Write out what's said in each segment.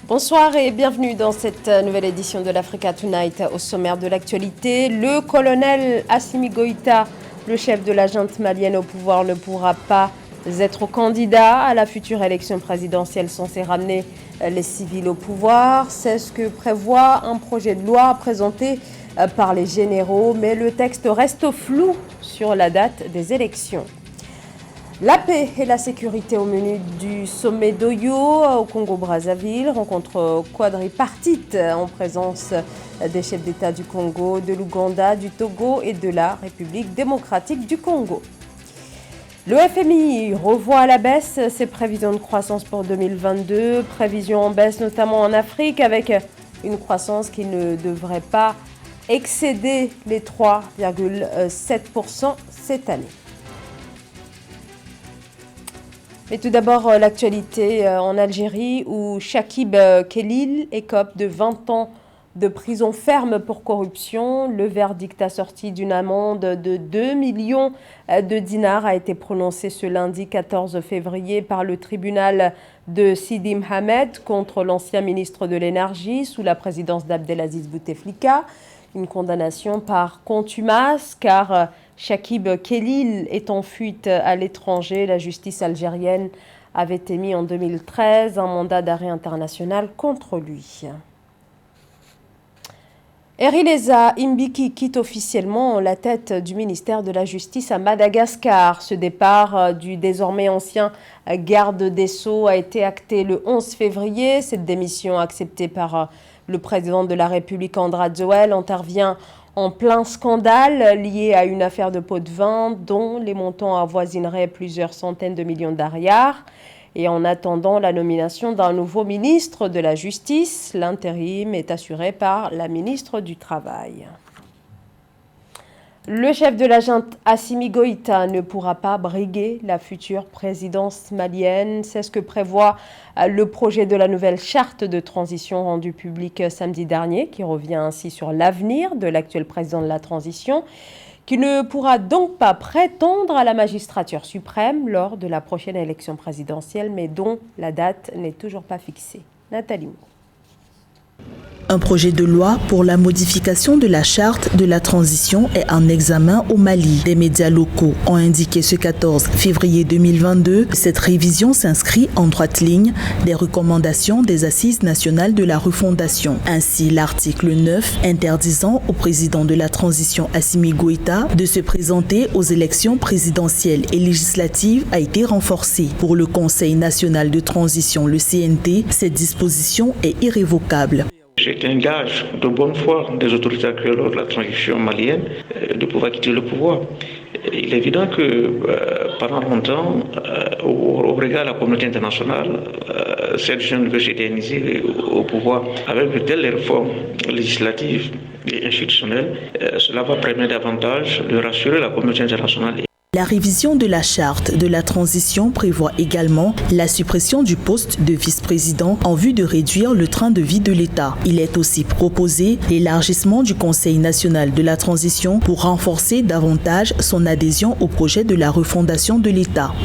Bonsoir et bienvenue dans cette nouvelle édition de l'Africa Tonight. Au sommaire de l'actualité, le colonel Assimi Goïta, le chef de la junte malienne au pouvoir, ne pourra pas être candidat à la future élection présidentielle censée ramener les civils au pouvoir. C'est ce que prévoit un projet de loi présenté par les généraux, mais le texte reste flou sur la date des élections. La paix et la sécurité au menu du sommet d'Oyo au Congo-Brazzaville, rencontre quadripartite en présence des chefs d'État du Congo, de l'Ouganda, du Togo et de la République démocratique du Congo. Le FMI revoit à la baisse ses prévisions de croissance pour 2022, prévisions en baisse notamment en Afrique avec une croissance qui ne devrait pas excéder les 3,7% cette année. Mais tout d'abord, l'actualité en Algérie où Chakib Khelil écope de 20 ans de prison ferme pour corruption. Le verdict assorti d'une amende de 2 millions de dinars a été prononcé ce lundi 14 février par le tribunal de Sidi Mohamed contre l'ancien ministre de l'Énergie sous la présidence d'Abdelaziz Bouteflika. Une condamnation par contumace car Chakib Khelil est en fuite à l'étranger. La justice algérienne avait émis en 2013 un mandat d'arrêt international contre lui. Erileza Imbiki quitte officiellement la tête du ministère de la Justice à Madagascar. Ce départ du désormais ancien garde des Sceaux a été acté le 11 février. Cette démission acceptée par le président de la République, Andrade Joël, intervient en plein scandale lié à une affaire de pots de vin dont les montants avoisineraient plusieurs centaines de millions d'ariars. Et en attendant la nomination d'un nouveau ministre de la Justice, l'intérim est assuré par la ministre du Travail. Le chef de la junte Assimi Goïta ne pourra pas briguer la future présidence malienne. C'est ce que prévoit le projet de la nouvelle charte de transition rendue publique samedi dernier, qui revient ainsi sur l'avenir de l'actuel président de la transition, qui ne pourra donc pas prétendre à la magistrature suprême lors de la prochaine élection présidentielle, mais dont la date n'est toujours pas fixée. Nathalie Moore. Un projet de loi pour la modification de la charte de la transition est en examen au Mali. Des médias locaux ont indiqué ce 14 février 2022 que cette révision s'inscrit en droite ligne des recommandations des Assises nationales de la refondation. Ainsi, l'article 9 interdisant au président de la transition Assimi Goïta de se présenter aux élections présidentielles et législatives a été renforcé. Pour le Conseil national de transition, le CNT, cette disposition est irrévocable. C'est un gage de bonne foi des autorités actuelles de la transition malienne de pouvoir quitter le pouvoir. Il est évident que pendant longtemps, au regard de la communauté internationale, cette jeune veut s'éterniser au pouvoir. Avec de telles réformes législatives et institutionnelles, cela va permettre davantage de rassurer la communauté internationale. La révision de la charte de la transition prévoit également la suppression du poste de vice-président en vue de réduire le train de vie de l'État. Il est aussi proposé l'élargissement du Conseil national de la transition pour renforcer davantage son adhésion au projet de la refondation de l'État.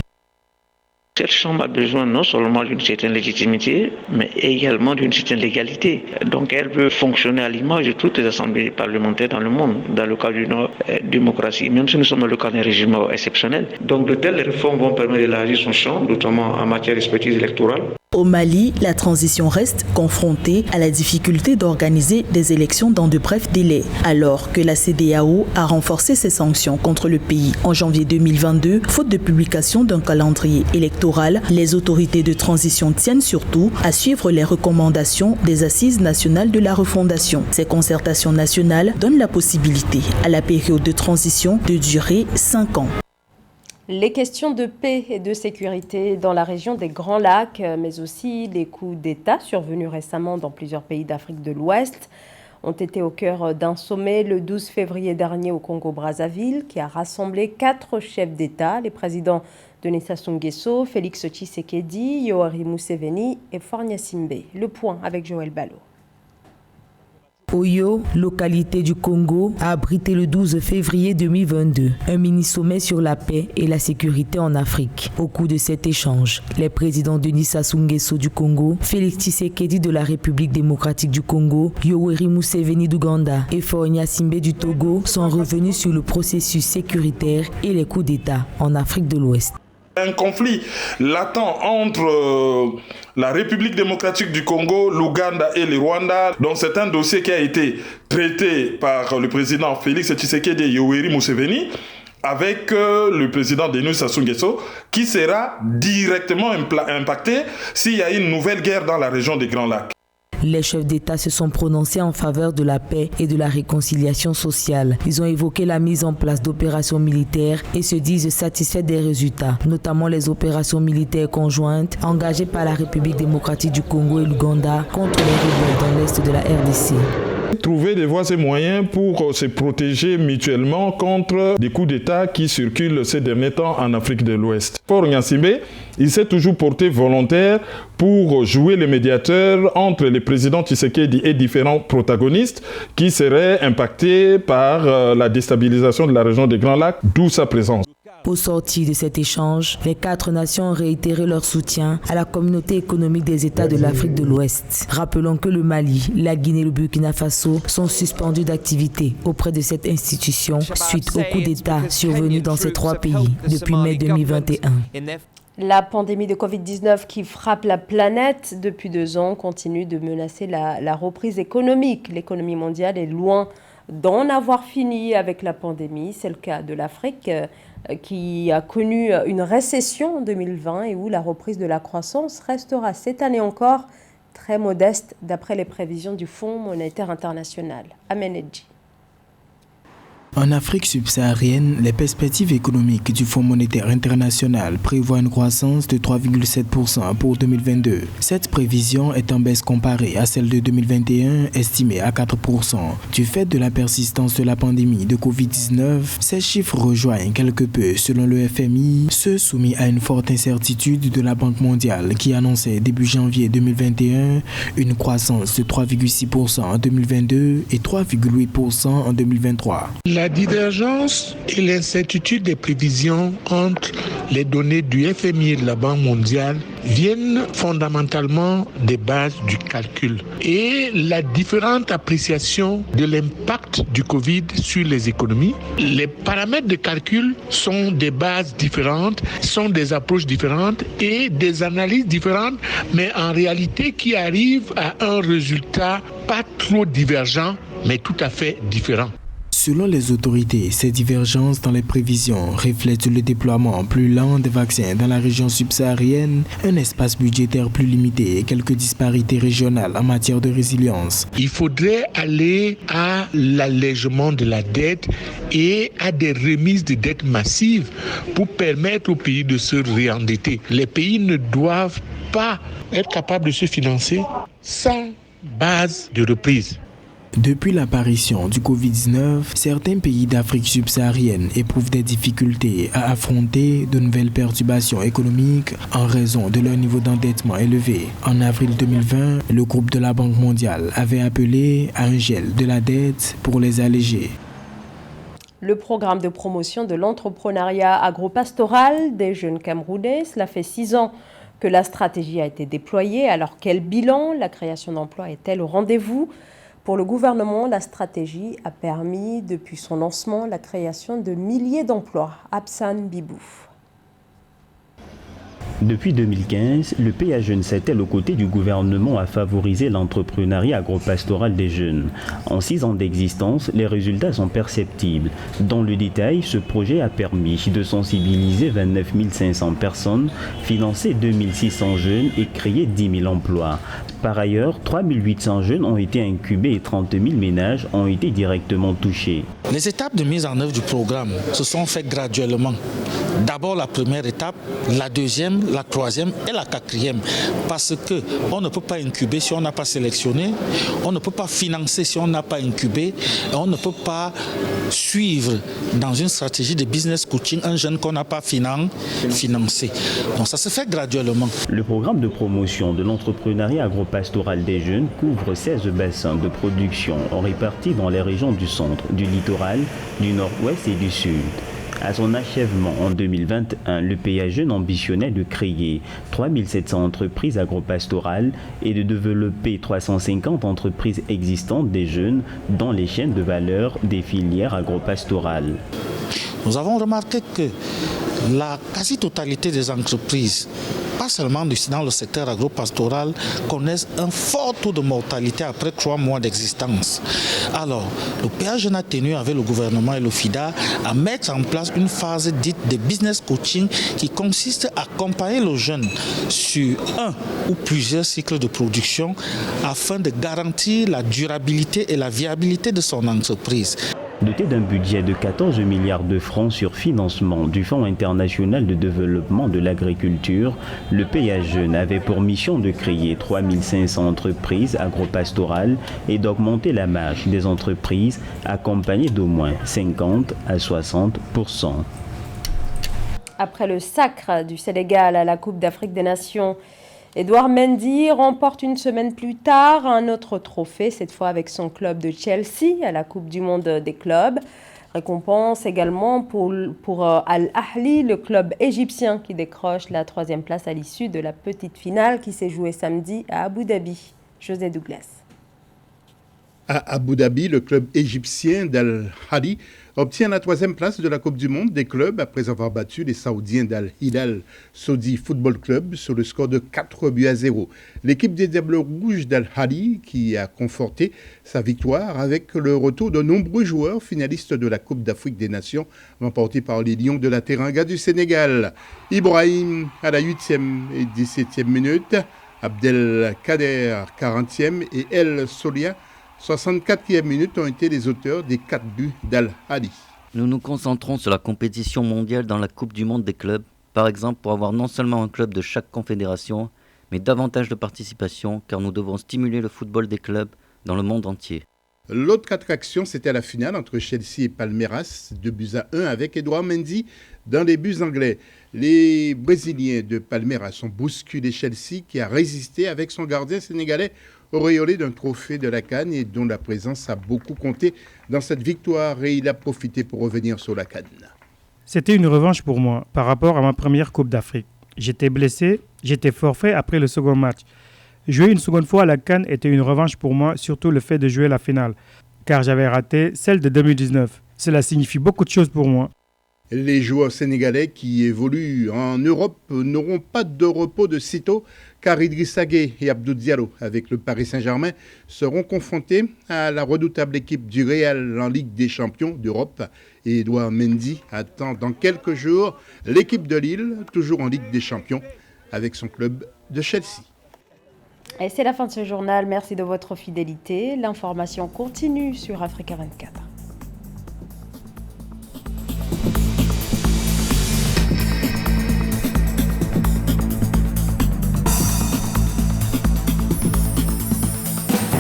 Cette Chambre a besoin non seulement d'une certaine légitimité, mais également d'une certaine légalité. Donc elle peut fonctionner à l'image de toutes les assemblées parlementaires dans le monde, dans le cadre d'une démocratie, même si nous sommes dans le cadre d'un régime exceptionnel. Donc de telles réformes vont permettre d'élargir son champ, notamment en matière d'expertise électorale. Au Mali, la transition reste confrontée à la difficulté d'organiser des élections dans de brefs délais, alors que la CEDEAO a renforcé ses sanctions contre le pays en janvier 2022, faute de publication d'un calendrier électoral. Les autorités de transition tiennent surtout à suivre les recommandations des Assises nationales de la refondation. Ces concertations nationales donnent la possibilité à la période de transition de durer 5 ans. Les questions de paix et de sécurité dans la région des Grands Lacs, mais aussi les coups d'État survenus récemment dans plusieurs pays d'Afrique de l'Ouest, ont été au cœur d'un sommet le 12 février dernier au Congo-Brazzaville qui a rassemblé 4 chefs d'État, les présidents Denis Sassou Nguesso, Félix Tshisekedi, Yoweri Museveni et Faure Gnassingbé. Le point avec Joël Ballot. Oyo, localité du Congo, a abrité le 12 février 2022 un mini-sommet sur la paix et la sécurité en Afrique. Au cours de cet échange, les présidents Denis Sassou Nguesso du Congo, Félix Tshisekedi de la République démocratique du Congo, Yoweri Museveni d'Ouganda et Faure Gnassingbé du Togo sont revenus sur le processus sécuritaire et les coups d'État en Afrique de l'Ouest. Un conflit latent entre la République démocratique du Congo, l'Ouganda et le Rwanda. Donc c'est un dossier qui a été traité par le président Félix Tshisekedi et Yoweri Museveni avec le président Denis Sassou Nguesso qui sera directement impacté s'il y a une nouvelle guerre dans la région des Grands Lacs. Les chefs d'État se sont prononcés en faveur de la paix et de la réconciliation sociale. Ils ont évoqué la mise en place d'opérations militaires et se disent satisfaits des résultats, notamment les opérations militaires conjointes engagées par la République démocratique du Congo et l'Ouganda contre les rebelles dans l'est de la RDC. Trouver des voies et moyens pour se protéger mutuellement contre des coups d'État qui circulent ces derniers temps en Afrique de l'Ouest. Faure Gnassingbé, il s'est toujours porté volontaire pour jouer le médiateur entre les présidents Tshisekedi et différents protagonistes qui seraient impactés par la déstabilisation de la région des Grands Lacs, d'où sa présence. Au sortir de cet échange, les 4 nations ont réitéré leur soutien à la communauté économique des États de l'Afrique de l'Ouest. Rappelons que le Mali, la Guinée et le Burkina Faso sont suspendus d'activité auprès de cette institution suite au coup d'État survenu dans ces 3 pays depuis mai 2021. La pandémie de Covid-19 qui frappe la planète depuis 2 ans continue de menacer la reprise économique. L'économie mondiale est loin d'en avoir fini avec la pandémie. C'est le cas de l'Afrique qui a connu une récession en 2020 et où la reprise de la croissance restera cette année encore très modeste d'après les prévisions du Fonds monétaire international. Amen Edji. En Afrique subsaharienne, les perspectives économiques du Fonds monétaire international prévoient une croissance de 3,7% pour 2022. Cette prévision est en baisse comparée à celle de 2021, estimée à 4%. Du fait de la persistance de la pandémie de Covid-19, ces chiffres rejoignent quelque peu, selon le FMI, ceux soumis à une forte incertitude de la Banque mondiale qui annonçait début janvier 2021 une croissance de 3,6% en 2022 et 3,8% en 2023. La divergence et l'incertitude des prévisions entre les données du FMI et de la Banque mondiale viennent fondamentalement des bases du calcul et la différente appréciation de l'impact du Covid sur les économies. Les paramètres de calcul sont des bases différentes, sont des approches différentes et des analyses différentes, mais en réalité qui arrivent à un résultat pas trop divergent, mais tout à fait différent. Selon les autorités, ces divergences dans les prévisions reflètent le déploiement plus lent des vaccins dans la région subsaharienne, un espace budgétaire plus limité et quelques disparités régionales en matière de résilience. Il faudrait aller à l'allègement de la dette et à des remises de dettes massives pour permettre aux pays de se réendetter. Les pays ne doivent pas être capables de se financer sans base de reprise. Depuis l'apparition du Covid-19, certains pays d'Afrique subsaharienne éprouvent des difficultés à affronter de nouvelles perturbations économiques en raison de leur niveau d'endettement élevé. En avril 2020, le groupe de la Banque mondiale avait appelé à un gel de la dette pour les alléger. Le programme de promotion de l'entrepreneuriat agropastoral des jeunes Camerounais, cela fait 6 ans que la stratégie a été déployée. Alors quel bilan? La création d'emplois est-elle au rendez-vous? Pour le gouvernement, la stratégie a permis, depuis son lancement, la création de milliers d'emplois. Absan Bibou. Depuis 2015, le PA Jeunes s'attelle aux côtés du gouvernement à favoriser l'entrepreneuriat agropastoral des jeunes. En 6 ans d'existence, les résultats sont perceptibles. Dans le détail, ce projet a permis de sensibiliser 29 500 personnes, financer 2 600 jeunes et créer 10 000 emplois. Par ailleurs, 3 800 jeunes ont été incubés et 30 000 ménages ont été directement touchés. Les étapes de mise en œuvre du programme se sont faites graduellement. d'abord la première étape, la deuxième, la troisième et la quatrième. Parce qu'on ne peut pas incuber si on n'a pas sélectionné, on ne peut pas financer si on n'a pas incubé, et on ne peut pas suivre dans une stratégie de business coaching un jeune qu'on n'a pas financé. Donc ça se fait graduellement. Le programme de promotion de l'entrepreneuriat agropastoral des jeunes couvre 16 bassins de production répartis dans les régions du centre, du littoral, du nord-ouest et du sud. À son achèvement en 2021, le PA Jeunes ambitionnait de créer 3700 entreprises agropastorales et de développer 350 entreprises existantes des jeunes dans les chaînes de valeur des filières agropastorales. Nous avons remarqué que la quasi-totalité des entreprises, pas seulement dans le secteur agropastoral, connaissent un fort taux de mortalité après 3 mois d'existence. Alors, le PA Jeunes a tenu avec le gouvernement et le FIDA à mettre en place une phase dite de business coaching qui consiste à accompagner le jeune sur un ou plusieurs cycles de production afin de garantir la durabilité et la viabilité de son entreprise. Doté d'un budget de 14 milliards de francs sur financement du Fonds international de développement de l'agriculture, le PA Jeunes avait pour mission de créer 3500 entreprises agropastorales et d'augmenter la marge des entreprises accompagnées d'au moins 50 à 60%. Après le sacre du Sénégal à la Coupe d'Afrique des Nations, Edouard Mendy remporte une semaine plus tard un autre trophée, cette fois avec son club de Chelsea à la Coupe du Monde des clubs. Récompense également pour Al-Ahli, le club égyptien qui décroche la 3e place à l'issue de la petite finale qui s'est jouée samedi à Abu Dhabi. José Douglas. À Abu Dhabi, le club égyptien d'Al-Ahli obtient la 3e place de la Coupe du Monde des clubs après avoir battu les Saoudiens d'Al-Hilal Saudi Football Club sur le score de 4-0. L'équipe des Diables Rouges d'Al-Ahli qui a conforté sa victoire avec le retour de nombreux joueurs finalistes de la Coupe d'Afrique des Nations remportée par les Lions de la Teranga du Sénégal. Ibrahim à la 8e et 17e minute, Abdelkader 40e et El Solia 64e minute ont été les auteurs des 4 buts d'Al-Ahli. Nous nous concentrons sur la compétition mondiale dans la Coupe du Monde des clubs, par exemple pour avoir non seulement un club de chaque confédération, mais davantage de participation, car nous devons stimuler le football des clubs dans le monde entier. L'autre attraction, c'était la finale entre Chelsea et Palmeiras, 2-1 avec Edouard Mendy dans les buts anglais. Les Brésiliens de Palmeiras ont bousculé Chelsea qui a résisté avec son gardien sénégalais auréolé d'un trophée de la CAN et dont la présence a beaucoup compté dans cette victoire et il a profité pour revenir sur la CAN. C'était une revanche pour moi par rapport à ma première Coupe d'Afrique. J'étais blessé, j'étais forfait après le second match. Jouer une seconde fois à la CAN était une revanche pour moi, surtout le fait de jouer la finale, car j'avais raté celle de 2019. Cela signifie beaucoup de choses pour moi. Les joueurs sénégalais qui évoluent en Europe n'auront pas de repos de sitôt car Idrissa Gueye et Abdou Diallo avec le Paris Saint-Germain seront confrontés à la redoutable équipe du Real en Ligue des Champions d'Europe. Et Edouard Mendy attend dans quelques jours l'équipe de Lille, toujours en Ligue des Champions, avec son club de Chelsea. Et c'est la fin de ce journal. Merci de votre fidélité. L'information continue sur Africa 24.